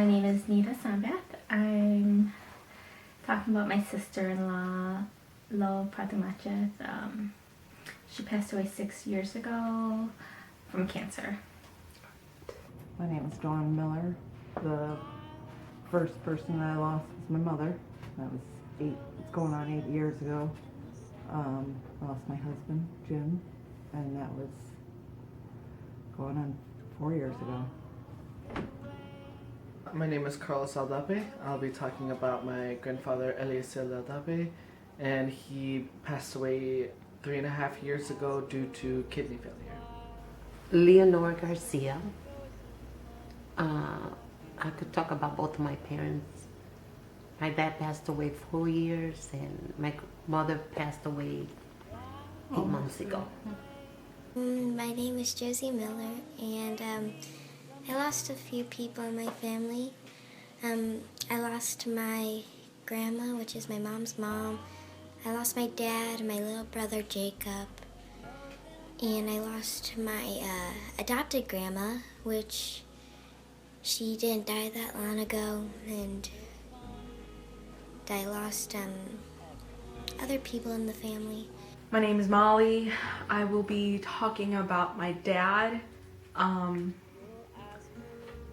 My name is Nita Sambeth. I'm talking about my sister-in-law, Lo Pratumachet. She passed away 6 years ago from cancer. My name is Dawn Miller. The first person that I lost was my mother. That was it's going on 8 years ago. I lost my husband, Jim, and that was going on 4 years ago. My name is Carlos Aldape. I'll be talking about my grandfather, Eliezer Aldape, and he passed away 3.5 years ago due to kidney failure. Leonora Garcia. I could talk about both of my parents. My dad passed away 4 years, and my mother passed away 8 months ago. My name is Josie Miller, and I lost a few people in my family. I lost my grandma, which is my mom's mom. I lost my dad, my little brother Jacob, and I lost my adopted grandma, which she didn't die that long ago, and I lost other people in the family. My name is Molly. I will be talking about my dad.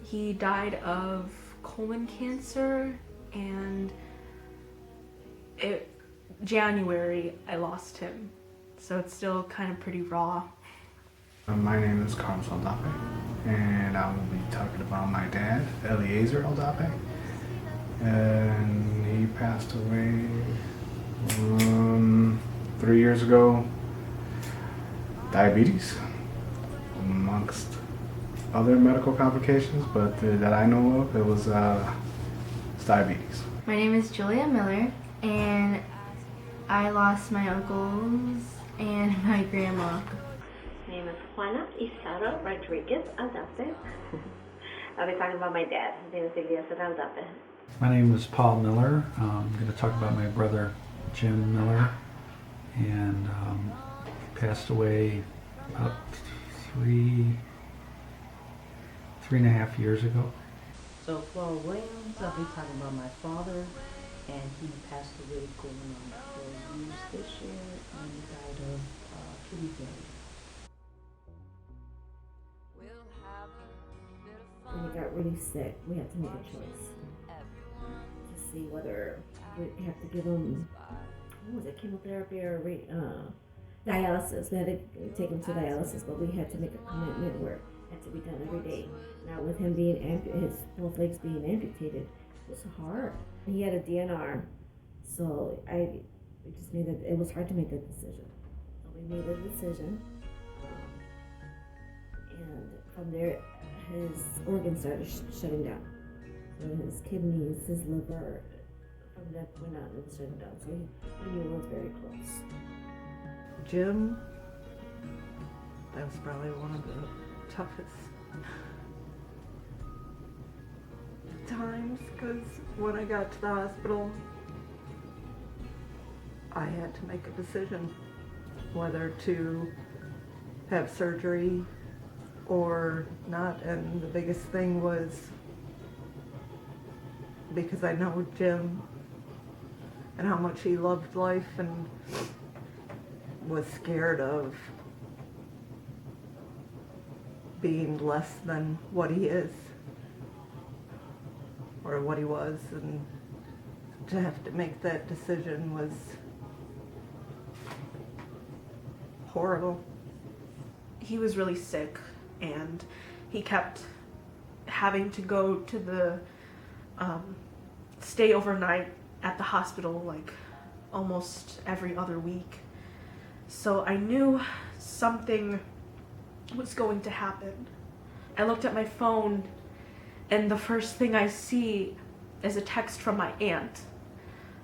He died of colon cancer, and January I lost him, so it's still kind of pretty raw. My name is Carlos Aldape, and I will be talking about my dad, Eliezer Aldape, and he passed away 3 years ago. Diabetes, amongst other medical complications, but that I know of, it was diabetes. My name is Julia Miller, and I lost my uncles and my grandma. My name is Juana Isaro Rodriguez Aldape. I'll be talking about my dad. His name is Eliezer Aldape. My name is Paul Miller. I'm going to talk about my brother Jim Miller, and he passed away about 3.5 years ago. So Flora Williams, I'll be talking about my father, and he passed away going on 4 years this year, and he died of kidney failure. When he got really sick, we had to make a choice to see whether we have to give him, what was it, chemotherapy or dialysis. We had to take him to dialysis, but we had to make a commitment where it had to be done every day. Now with him being his both legs being amputated, it was hard. He had a DNR, so we just made it was hard to make that decision. So we made the decision, and from there, his organs started shutting down. So his kidneys, his liver, from that point on, it was shutting down. So we knew it was very close. Jim, that was probably one of the toughest times, because when I got to the hospital, I had to make a decision whether to have surgery or not, and the biggest thing was, because I know Jim and how much he loved life and was scared of being less than what he is or what he was, and to have to make that decision was horrible. He was really sick, and he kept having to go to the stay overnight at the hospital like almost every other week. So I knew something was going to happen. I looked at my phone, and the first thing I see is a text from my aunt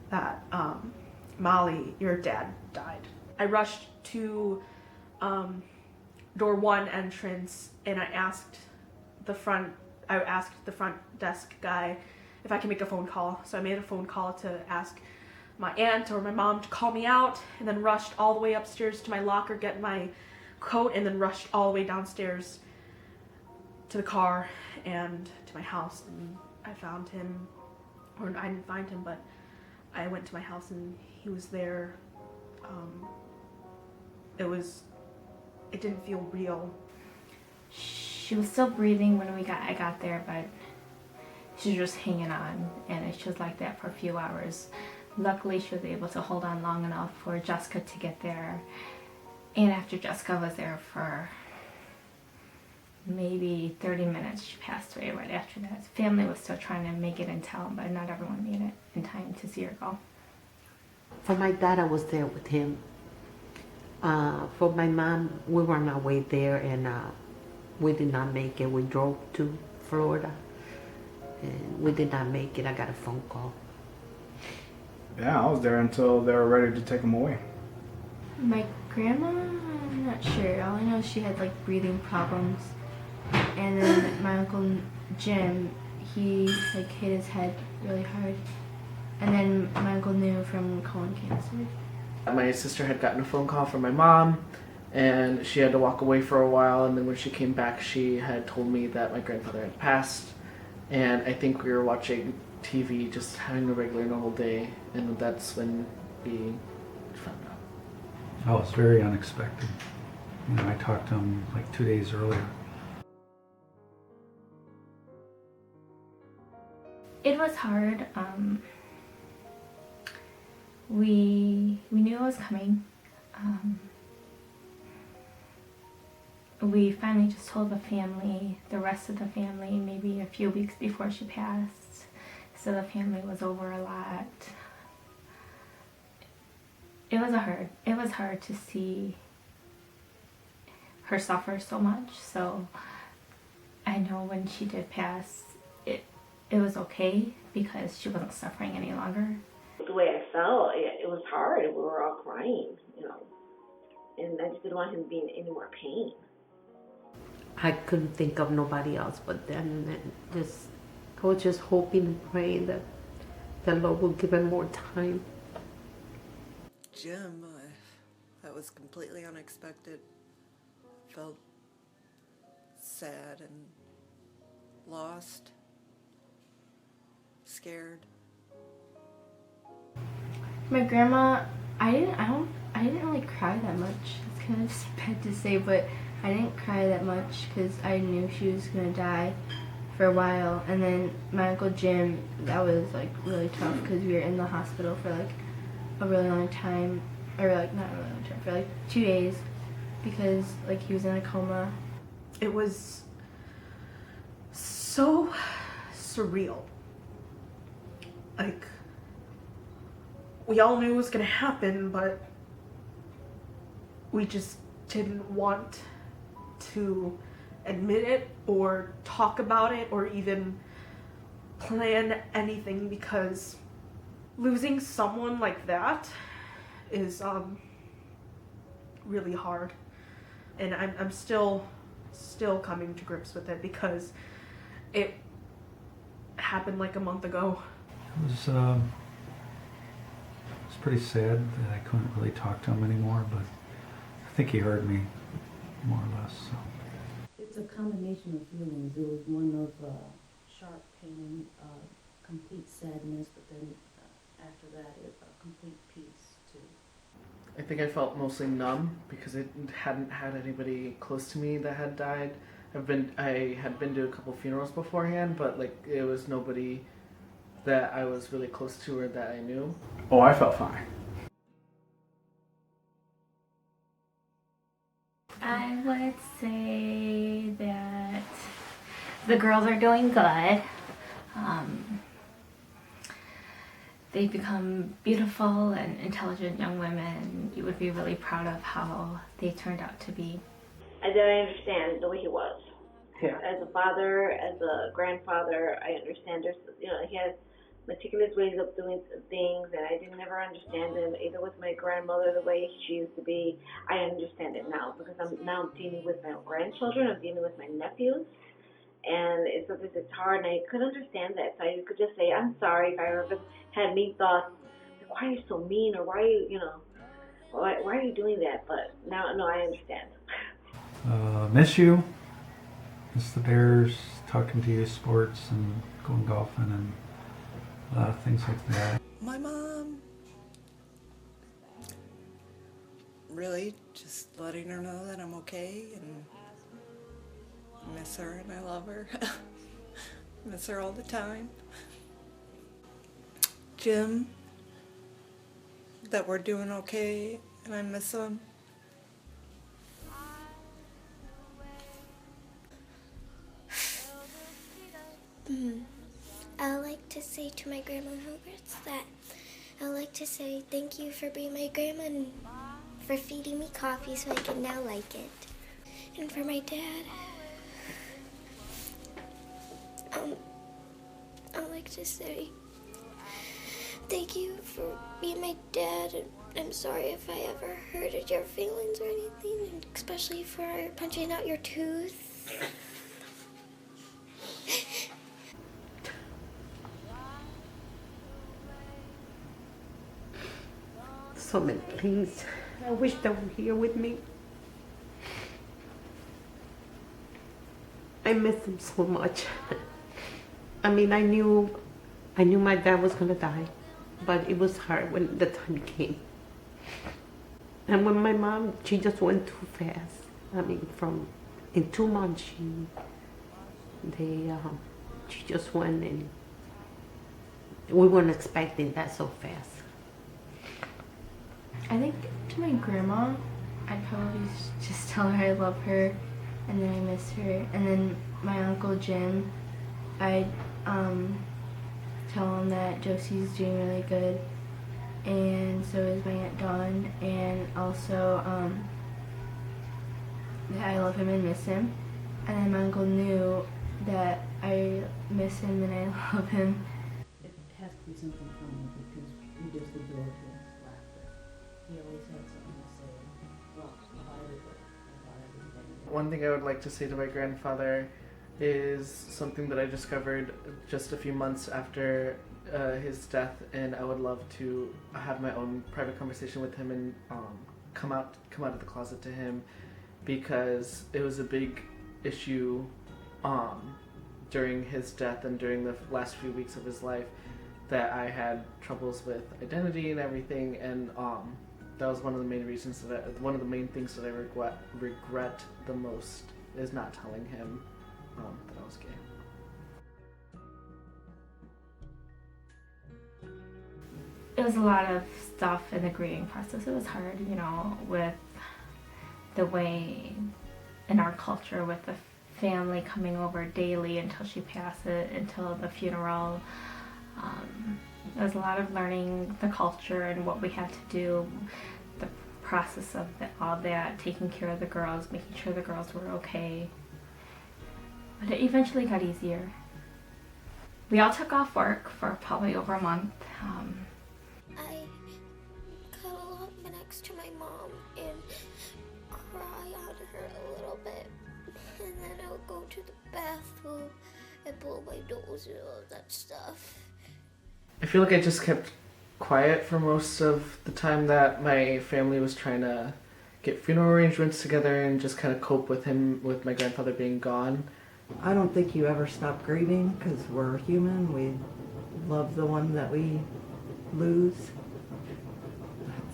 that Molly, your dad died. I rushed to door 1 entrance, and I asked the front desk guy if I can make a phone call. So I made a phone call to ask my aunt or my mom to call me out, and then rushed all the way upstairs to my locker, get my coat, and then rushed all the way downstairs to the car and to my house. And I found him, or I didn't find him, but I went to my house and he was there. It didn't feel real. She was still breathing when I got there, but she was just hanging on, and she was like that for a few hours. Luckily, she was able to hold on long enough for Jessica to get there. And after Jessica was there for maybe 30 minutes, she passed away right after that. Family was still trying to make it in town, but not everyone made it in time to see her go. For my dad, I was there with him. For my mom, we were on our way there, and we did not make it. We drove to Florida, and we did not make it. I got a phone call. Yeah, I was there until they were ready to take him away. My grandma, I'm not sure. All I know is she had like breathing problems. And then my Uncle Jim, he like hit his head really hard. And then my uncle knew from colon cancer. My sister had gotten a phone call from my mom, and she had to walk away for a while, and then when she came back, she had told me that my grandfather had passed. And I think we were watching TV, just having a regular normal day, and that's when we found out. Oh, it's very unexpected. You know, I talked to him like 2 days earlier. It was hard. We knew it was coming. We finally just told the rest of the family, maybe a few weeks before she passed. So the family was over a lot. It was hard to see her suffer so much. So I know when she did pass, it was okay because she wasn't suffering any longer. The way I felt, it was hard. We were all crying, and I just didn't want him to be in any more pain. I couldn't think of nobody else but them, and I was just hoping and praying that the Lord will give him more time. Jim, that was completely unexpected. Felt sad and lost, scared. My grandma, I didn't really cry that much. It's kind of just bad to say, but I didn't cry that much because I knew she was gonna die for a while. And then my Uncle Jim, that was like really tough because we were in the hospital for like a really long time, or like not a really long time, for like 2 days because like he was in a coma. It was so surreal. Like, we all knew it was gonna happen, but we just didn't want to admit it or talk about it or even plan anything, because losing someone like that is really hard, and I'm still coming to grips with it because it happened like a month ago. It was pretty sad that I couldn't really talk to him anymore, but I think he heard me more or less. So. It's a combination of feelings. It was one of sharp pain, complete sadness, but then after that, a complete peace too. I think I felt mostly numb because I hadn't had anybody close to me that had died. I had been to a couple funerals beforehand, but like it was nobody that I was really close to or that I knew. Oh, I felt fine. I would say that the girls are doing good. They've become beautiful and intelligent young women. You would be really proud of how they turned out to be. I didn't understand the way he was. Yeah. As a father, as a grandfather, I understand he has meticulous ways of doing things, and I didn't never understand him, either with my grandmother, the way she used to be. I understand it now because I'm now dealing with my own grandchildren, I'm dealing with my nephews, and sometimes it's hard, and I couldn't understand that. So I could just say, I'm sorry if I ever had mean thoughts, like, why are you so mean, or why are you, why are you doing that? But now, no, I understand. Miss you. Miss the Bears. talk him to youth sports and going golfing and a lot of things like that. My mom, really just letting her know that I'm okay and I miss her and I love her. Miss her all the time. Jim, that we're doing okay and I miss him. I would like to say to my grandma Hogarth that I would like to say thank you for being my grandma and for feeding me coffee so I can now like it. And for my dad, I would like to say thank you for being my dad. And I'm sorry if I ever hurted your feelings or anything, and especially for punching out your tooth. So many things. I wish they were here with me. I miss them so much. I mean, I knew my dad was gonna die, but it was hard when the time came. And when my mom, she just went too fast. I mean, in 2 months, she just went, and we weren't expecting that so fast. I think to my grandma, I'd probably just tell her I love her and then I miss her. And then my Uncle Jim, I'd tell him that Josie's doing really good, and so is my Aunt Dawn, and also that I love him and miss him. And then my uncle knew that I miss him and I love him. It has to be something funny because we just adored his laughter. He always had something to say. Well, about everything. One thing I would like to say to my grandfather is something that I discovered just a few months after his death, and I would love to have my own private conversation with him and come out of the closet to him, because it was a big issue during his death and during the last few weeks of his life, that I had troubles with identity and everything, and that was one of the main reasons one of the main things that I regret the most is not telling him that I was gay. It was a lot of stuff in the grieving process. It was hard, with the way in our culture, with the family coming over daily until she passed, until the funeral. It was a lot of learning the culture and what we had to do, the process of all that, taking care of the girls, making sure the girls were okay. But it eventually got easier. We all took off work for probably over a month. I cuddle up next to my mom and cry on her a little bit. And then I'll go to the bathroom and blow my nose and all that stuff. I feel like I just kept quiet for most of the time that my family was trying to get funeral arrangements together and just kind of cope with my grandfather being gone. I don't think you ever stop grieving because we're human. We love the one that we lose.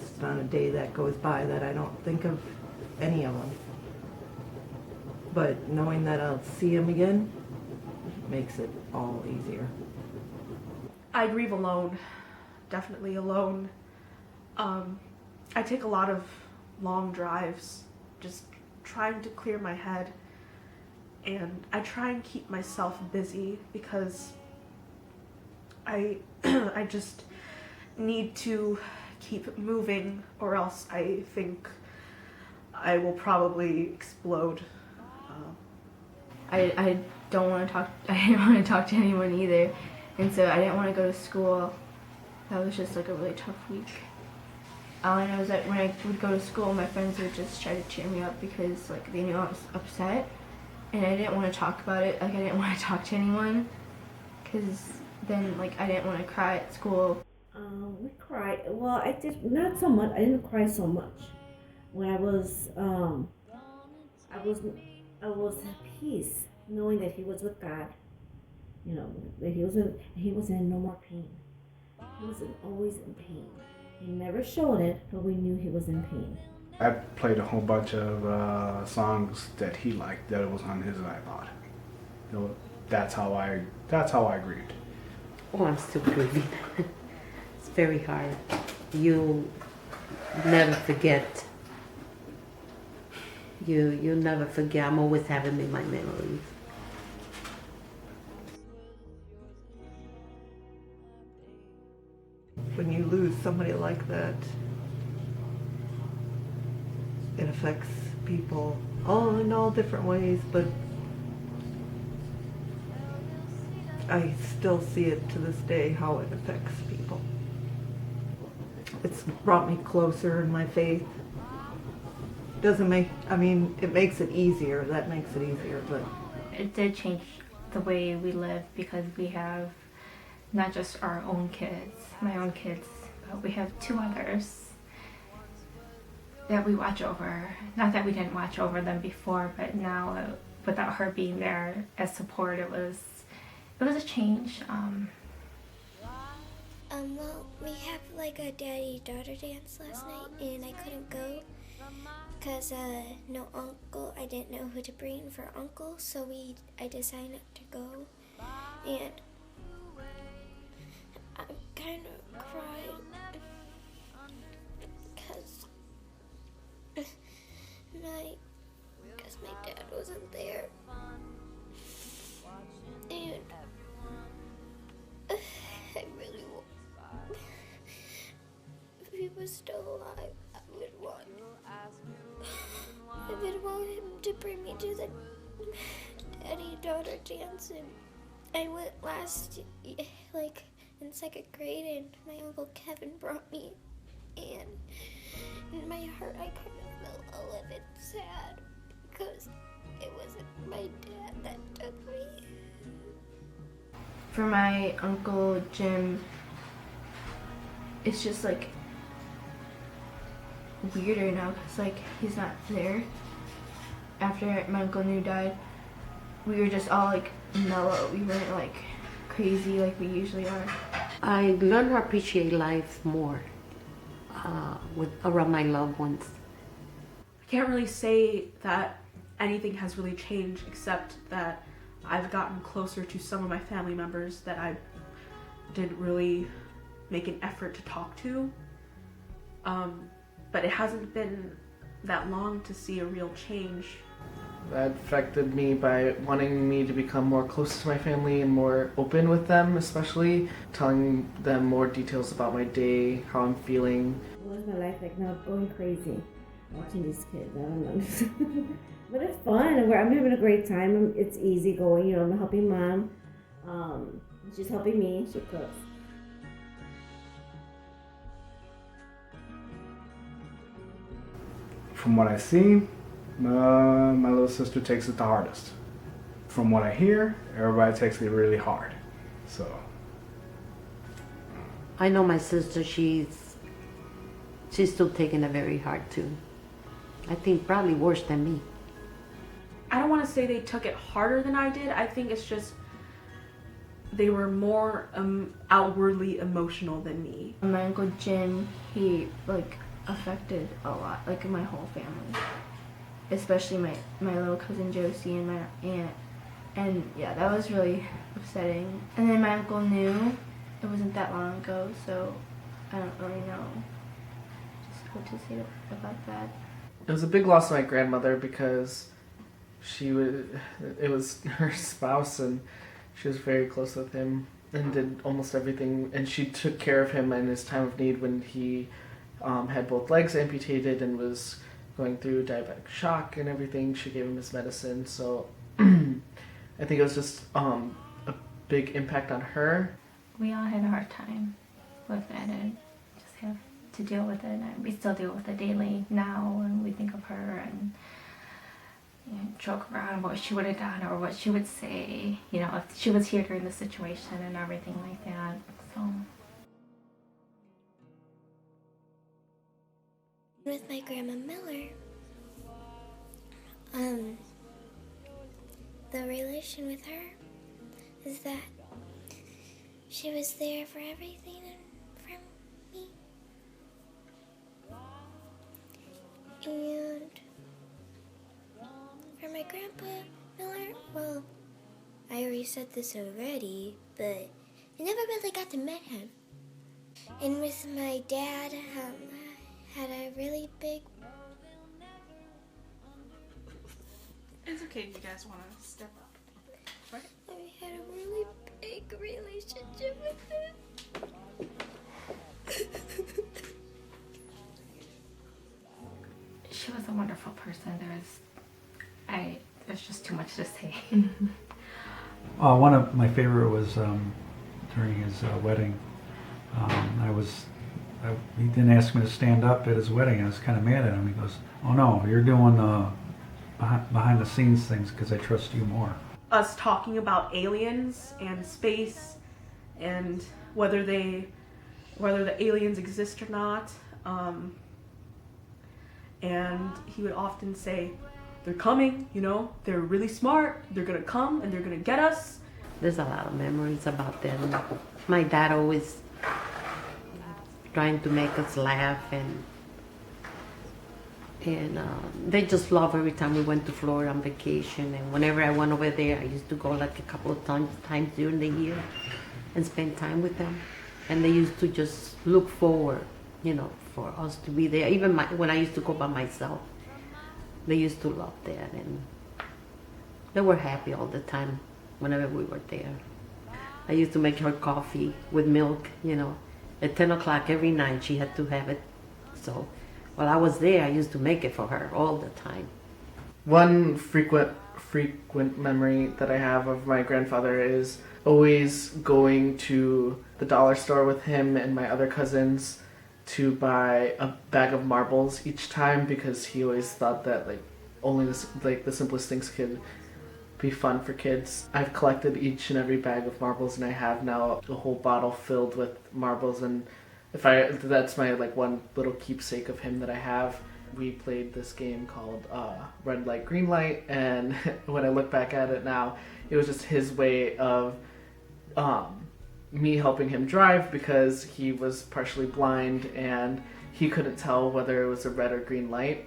It's not a day that goes by that I don't think of any of them. But knowing that I'll see him again makes it all easier. I grieve alone, definitely alone. I take a lot of long drives, just trying to clear my head, and I try and keep myself busy because I just need to keep moving, or else I think I will probably explode. I don't want to talk. I didn't want to talk to anyone either, and so I didn't want to go to school. That was just like a really tough week. All I know is that when I would go to school, my friends would just try to cheer me up because like they knew I was upset, and I didn't want to talk about it. Like I didn't want to talk to anyone, because then like I didn't want to cry at school. We cried. Well, I did not so much. I didn't cry so much. When I was at peace knowing that he was with God, you know, that he was in no more pain. He was always in pain. He never showed it, but we knew he was in pain. I played a whole bunch of songs that he liked that was on his iPod. You know, that's how I grieved. Oh, I'm still grieving. It's very hard. You never forget. You never forget. I'm always having in my memories. When you lose somebody like that, it affects people in all different ways, but I still see it to this day how it affects people. It's brought me closer in my faith. It makes it easier. That makes it easier, but It did change the way we live because we have not just our own kids, my own kids, but we have 2 others that we watch over. Not that we didn't watch over them before, but now without her being there as support, it was a change. Well, we have like a daddy-daughter dance last night, and I couldn't go because no uncle. I didn't know who to bring for uncle, so I decided not to go, and I'm kind of crying because my dad wasn't there, and I really want. If he was still alive, I would want him to bring me to the daddy-daughter dance. And I went last, like in 2nd grade, and my Uncle Kevin brought me. And in my heart, I kind of felt a little bit sad because it wasn't my dad that took me. For my Uncle Jim, it's just like weirder now because like he's not there. After my Uncle New died, we were just all like mellow. We weren't like crazy like we usually are. I learned to appreciate life more around my loved ones. I can't really say that anything has really changed except that I've gotten closer to some of my family members that I didn't really make an effort to talk to. But it hasn't been that long to see a real change. That affected me by wanting me to become more close to my family and more open with them, especially telling them more details about my day, how I'm feeling. What is my life like now? Going crazy, watching these kids. I don't know. But it's fun, and I'm having a great time. It's easy going. You know, I'm helping Mom. She's helping me. She cooks. From what I see, my little sister takes it the hardest. From what I hear, everybody takes it really hard. So I know my sister, she's still taking it very hard too. I think probably worse than me. I don't want to say they took it harder than I did. I think it's just they were more outwardly emotional than me. My Uncle Jim, he like affected a lot, like my whole family, especially my little cousin Josie and my aunt. And yeah, that was really upsetting. And then my uncle knew. It wasn't that long ago, so I don't really know just what to say about that. It was a big loss to my grandmother because it was her spouse and she was very close with him and did almost everything. And she took care of him in his time of need when he had both legs amputated and was going through diabetic shock and everything. She gave him his medicine. So I think it was just a big impact on her. We all had a hard time with it and just have to deal with it. And we still deal with it daily now when we think of her and joke around what she would have done or what she would say, if she was here during the situation and everything like that. So. With my Grandma Miller, the relation with her is that she was there for everything and for me. And for my grandpa Miller, well, I already said this already, but I never really got to meet him. And with my dad, had a really big... It's okay if you guys want to step up, right? I had a really big relationship with him. She was a wonderful person. There's just too much to say. One of my favorite was during his wedding. He didn't ask me to stand up at his wedding. I was kind of mad at him. He goes, "Oh no, you're doing behind the scenes things because I trust you more." Us talking about aliens and space and whether the aliens exist or not. And he would often say, "They're coming, they're really smart, they're gonna come and they're gonna get us." There's a lot of memories about them. My dad always trying to make us laugh, and they just love every time we went to Florida on vacation. And whenever I went over there, I used to go like a couple of times during the year and spend time with them. And they used to just look forward, for us to be there. Even when I used to go by myself, they used to love that, and they were happy all the time whenever we were there. I used to make her coffee with milk, at 10 o'clock every night she had to have it. So while I was there, I used to make it for her all the time. One frequent memory that I have of my grandfather is always going to the dollar store with him and my other cousins to buy a bag of marbles each time, because he always thought that only the simplest things could be fun for kids. I've collected each and every bag of marbles, and I have now a whole bottle filled with marbles, and that's my one little keepsake of him that I have. We played this game called Red Light, Green Light, and when I look back at it now, it was just his way of me helping him drive, because he was partially blind and he couldn't tell whether it was a red or green light.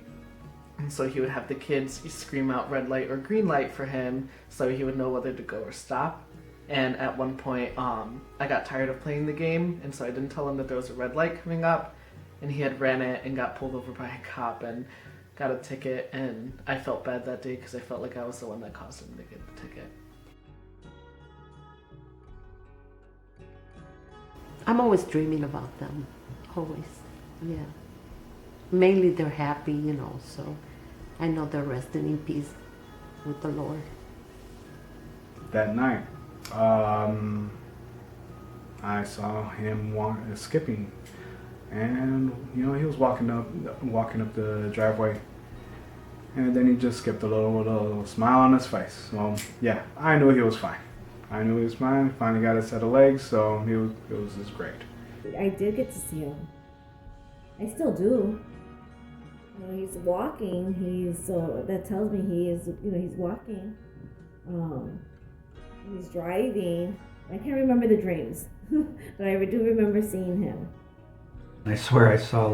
And so he would have the kids scream out red light or green light for him so he would know whether to go or stop. And at one point, I got tired of playing the game, and so I didn't tell him that there was a red light coming up, and he had ran it and got pulled over by a cop and got a ticket, and I felt bad that day because I felt like I was the one that caused him to get the ticket. I'm always dreaming about them, always, yeah. Mainly they're happy, so I know they're resting in peace with the Lord. That night, I saw him skipping, and he was walking up the driveway, and then he just skipped with a little smile on his face. So yeah, I knew he was fine. I knew he was fine. Finally got a set of legs, so it was just great. I did get to see him. I still do. He's walking. That tells me he's walking. He's driving. I can't remember the dreams, but I do remember seeing him. I swear I saw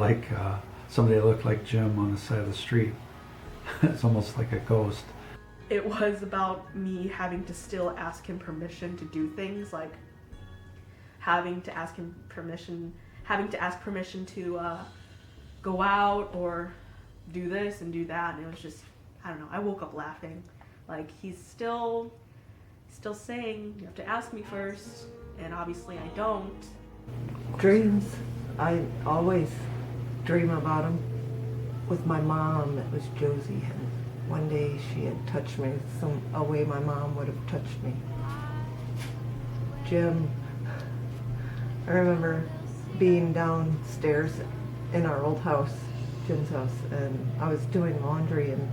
somebody that looked like Jim on the side of the street. It's almost like a ghost. It was about me having to still ask him permission to do things, like having to ask permission to go out or do this and do that, and it was just, I don't know, I woke up laughing. He's still saying, you have to ask me first, and obviously I don't. Dreams. I always dream about them. With my mom, it was Josie, and one day she had touched me a way my mom would have touched me. Jim, I remember being downstairs in our old house, Jim's house, and I was doing laundry, and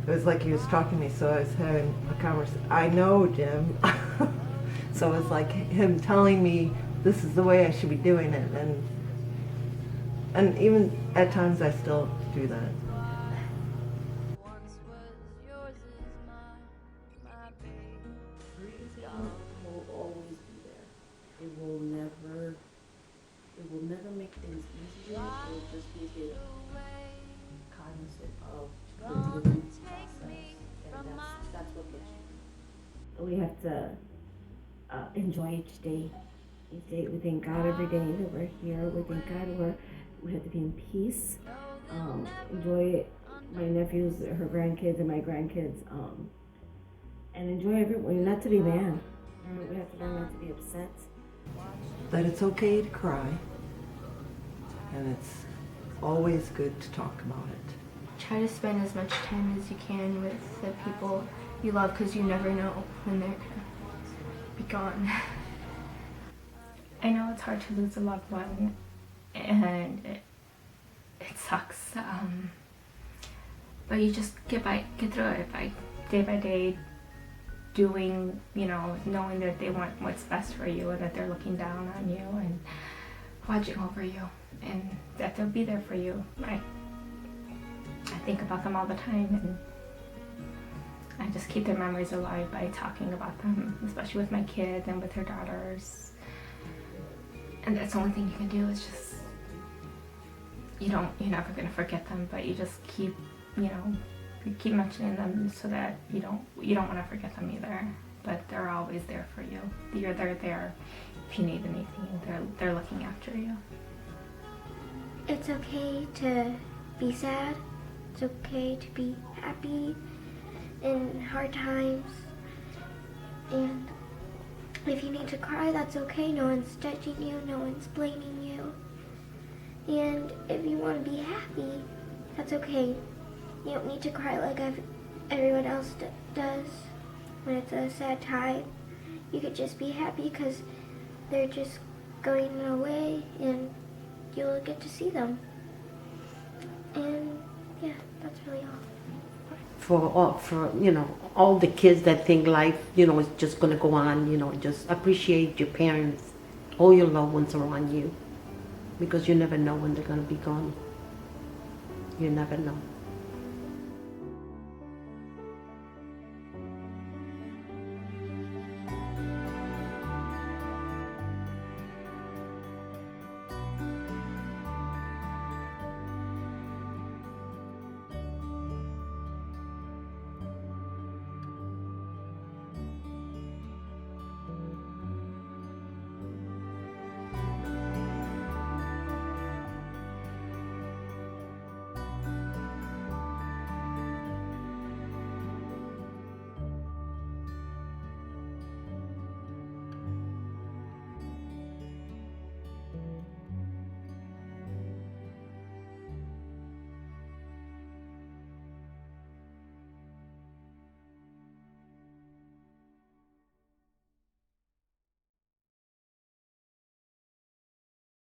it was like he was talking to me, so I was having a conversation. I know, Jim. So it was like him telling me this is the way I should be doing it, and even at times I still do that. enjoy each day. Each day, we thank God every day that we're here. We thank God we have to be in peace. Enjoy my nephews, her grandkids, and my grandkids, and enjoy everyone. Not to be mad. We have to learn not to be upset. That it's okay to cry, and it's always good to talk about it. Try to spend as much time as you can with the people you love, because you never know when they're gonna be gone. I know it's hard to lose a loved one, and it sucks. But you just get through it by day, doing, knowing that they want what's best for you, and that they're looking down on you and watching over you, and that they'll be there for you. I think about them all the time, and I just keep their memories alive by talking about them, especially with my kids and with her daughters. And that's the only thing you can do, is just, you're never gonna forget them, but you just keep, you keep mentioning them so that you don't want to forget them either. But they're always there for you. They're there if you need anything. They're looking after you. It's okay to be sad. It's okay to be happy in hard times. And if you need to cry, that's okay. No one's judging you. No one's blaming you. And if you want to be happy, that's okay. You don't need to cry like everyone else does when it's a sad time. You could just be happy because they're just going away and you'll get to see them. And yeah, that's really all. For all the kids that think life, is just going to go on, just appreciate your parents, all your loved ones around you, because you never know when they're going to be gone. You never know.